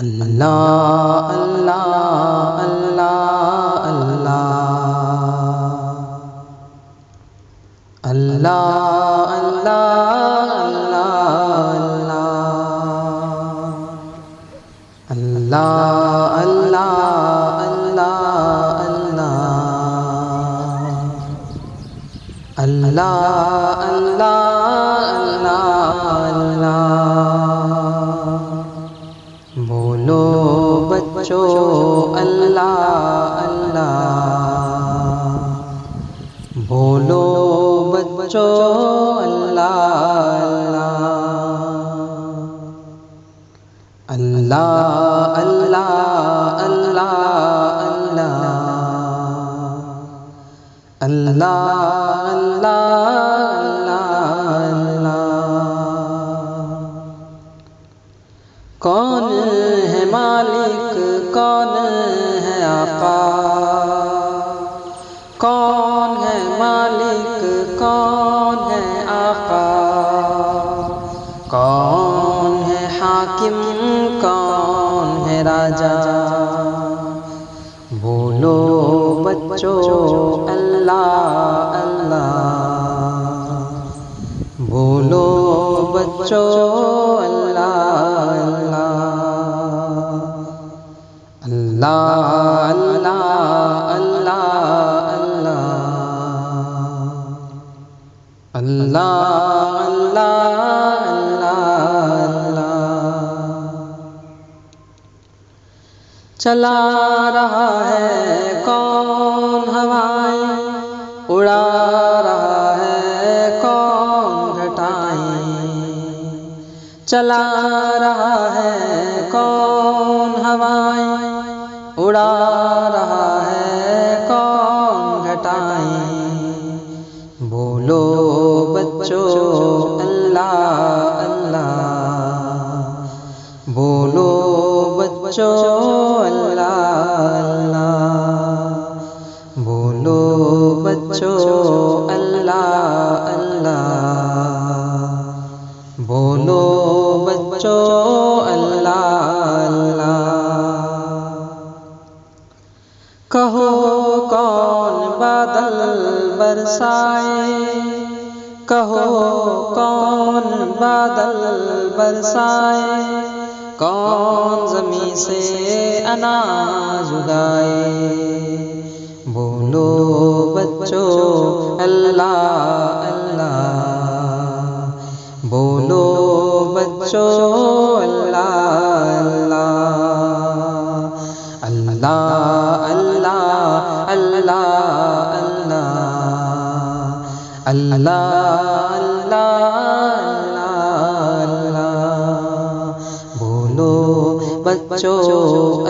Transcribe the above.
اللہ اللہ اللہ اللہ اللہ اللہ اللہ اللہ اللہ اللہ اللہ بولو بچوں اللہ اللہ بولو بچوں اللہ اللہ اللہ اللہ اللہ اللہ کون ہے مالک کون ہے آقا کون ہے مالک کون ہے آقا کون ہے حاکم کون ہے راجا بولو بچوں اللہ اللہ بولو بچوں اللہ اللہ اللہ اللہ اللہ اللہ چلا رہا ہے کون ہوائیں اڑا رہا ہے کون گھٹائیں چلا رہا ہے کون ہوائیں اڑا رہا ہے کون گھٹائیں بولو بچوں اللہ اللہ بولو بچوں اللہ بولو بچوں اللہ اللہ بولو بچوں اللہ کہو کون بادل برسائے کہو کون بادل برسائے کون زمین سے اناج اگائے بولو بچوں اللہ اللہ بولو بچوں اللہ اللہ اللہ اللہ اللہ اللہ اللہ بولو بچوں